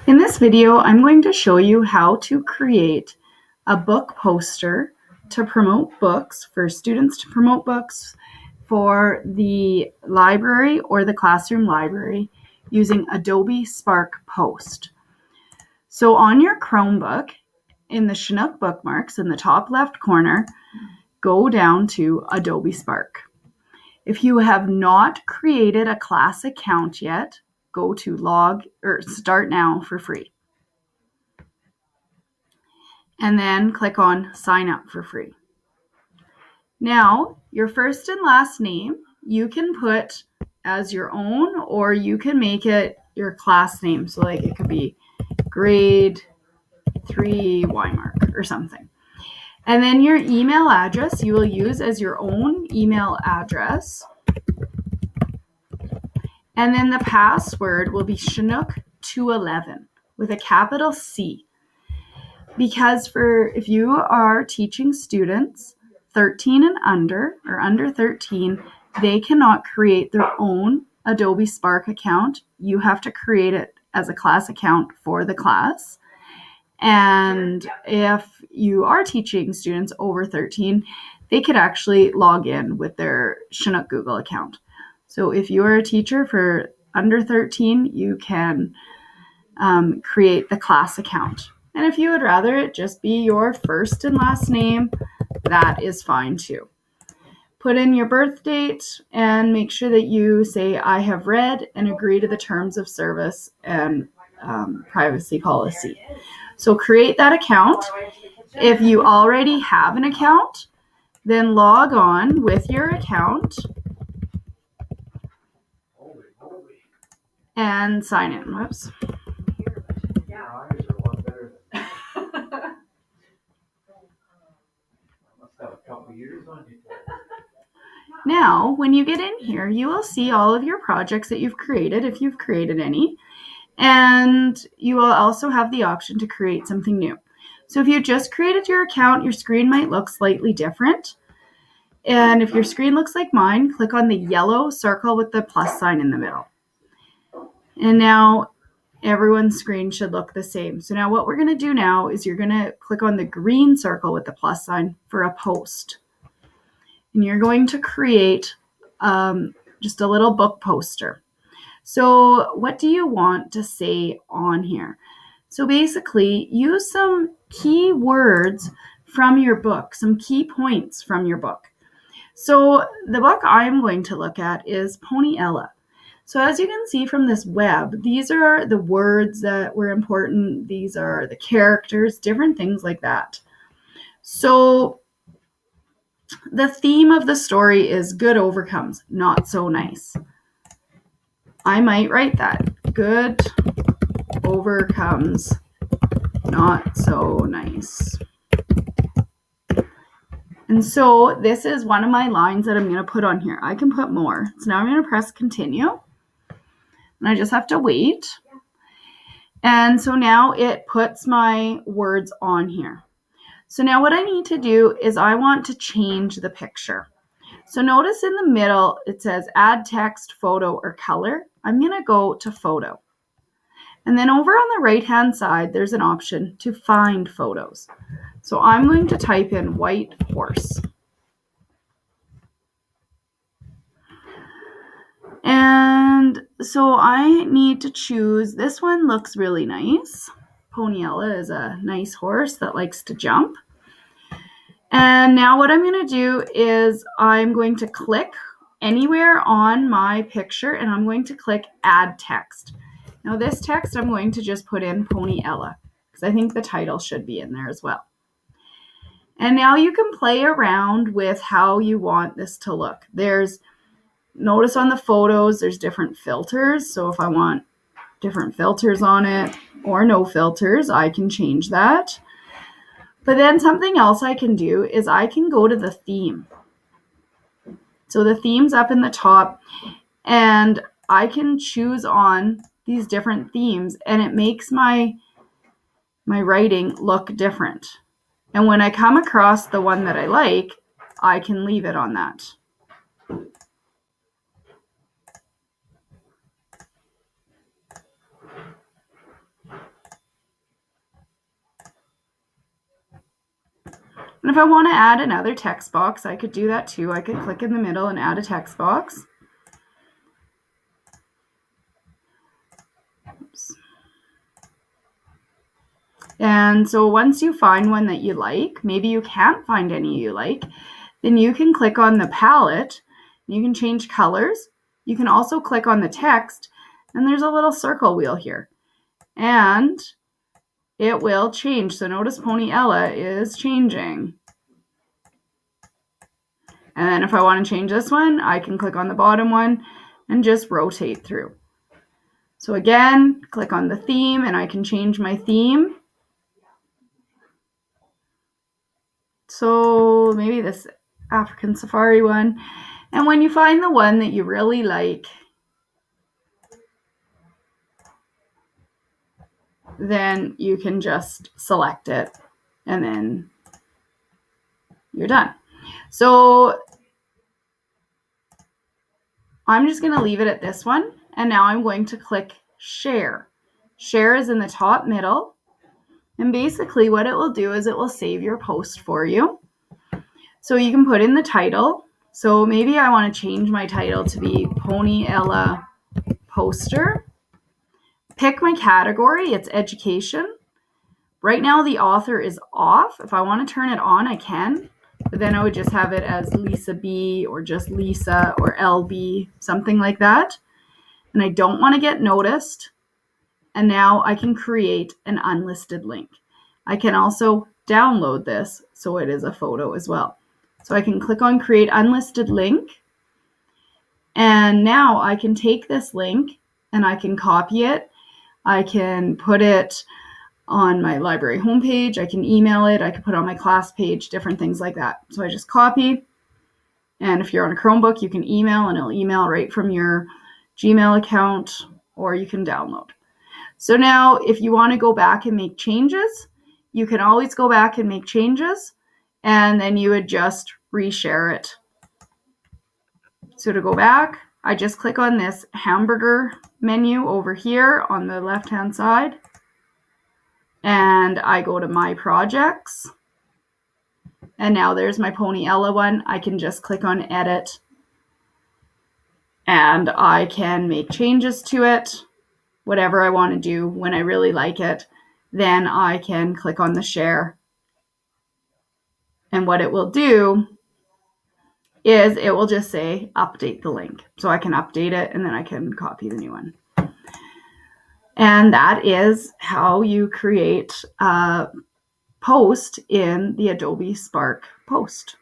In this video, I'm going to show you how to create a book poster to promote books, for students to promote books for the library or the classroom library using Adobe Spark Post. So on your Chromebook, in the Chinook bookmarks in the top left corner, go down to Adobe Spark. If you have not created a class account yet, go to Start Now for free. And then click on Sign Up for free. Now, your first and last name, you can put as your own, or you can make it your class name. So like it could be grade 3 Mark or something. And then your email address you will use as your own email address. And then the password will be Chinook211 with a capital C. Because if you are teaching students 13 and under, or under 13, they cannot create their own Adobe Spark account. You have to create it as a class account for the class. And if you are teaching students over 13, they could actually log in with their Chinook Google account. So if you are a teacher for under 13, you can create the class account. And if you would rather it just be your first and last name, that is fine too. Put in your birth date and make sure that you say, I have read and agree to the terms of service and privacy policy. So create that account. If you already have an account, then log on with your account and sign in. Whoops. Now, when you get in here, you will see all of your projects that you've created, if you've created any, and you will also have the option to create something new. So if you just created your account, your screen might look slightly different. And if your screen looks like mine, click on the yellow circle with the plus sign in the middle. And now everyone's screen should look the same. So now what we're going to do now is you're going to click on the green circle with the plus sign for a post. And you're going to create just a little book poster. So what do you want to say on here? So basically, use some key words from your book, some key points from your book. So the book I'm going to look at is Pony Ella. So as you can see from this web, these are the words that were important. These are the characters, different things like that. So the theme of the story is good overcomes, not so nice. I might write that. Good overcomes, not so nice. And so this is one of my lines that I'm going to put on here. I can put more. So now I'm going to press continue. And I just have to wait. And so now it puts my words on here. So now what I need to do is I want to change the picture. So notice in the middle, it says add text, photo, or color. I'm going to go to photo. And then over on the right-hand side, there's an option to find photos. So I'm going to type in white horse. And so I need to choose, this one looks really nice. Pony Ella is a nice horse that likes to jump. And now what I'm going to do is I'm going to click anywhere on my picture and I'm going to click add text. Now this text I'm going to just put in Pony Ella because I think the title should be in there as well. And now you can play around with how you want this to look. Notice on the photos, there's different filters. So if I want different filters on it or no filters, I can change that. But then something else I can do is I can go to the theme. So the theme's up in the top and I can choose on these different themes and it makes my writing look different. And when I come across the one that I like, I can leave it on that. And if I want to add another text box, I could do that too. I could click in the middle and add a text box. Oops. And so once you find one that you like, maybe you can't find any you like, then you can click on the palette. You can change colors. You can also click on the text, and there's a little circle wheel here. And it will change. So notice Pony Ella is changing. And then if I want to change this one, I can click on the bottom one and just rotate through. So again, click on the theme and I can change my theme. So maybe this African safari one. And when you find the one that you really like, then you can just select it and then you're done. So I'm just going to leave it at this one. And now I'm going to click share. Share is in the top middle. And basically what it will do is it will save your post for you. So you can put in the title. So maybe I want to change my title to be Pony Ella Poster. Pick my category. It's education. Right now the author is off. If I want to turn it on, I can. But then I would just have it as Lisa B or just Lisa or LB, something like that. And I don't want to get noticed. And now I can create an unlisted link. I can also download this so it is a photo as well. So I can click on create unlisted link. And now I can take this link and I can copy it. I can put it on my library homepage. I can email it. I can put it on my class page, different things like that. So I just copy. And if you're on a Chromebook, you can email and it'll email right from your Gmail account, or you can download. So now if you want to go back and make changes, you can always go back and make changes, and then you would just reshare it. So to go back, I just click on this hamburger menu over here on the left-hand side, and I go to my projects. And now there's my Pony Ella one. I can just click on edit, and I can make changes to it, whatever I want to do. When I really like it, then I can click on the share. And what it will do is it will just say update the link. So I can update it and then I can copy the new one. And that is how you create a post in the Adobe Spark post.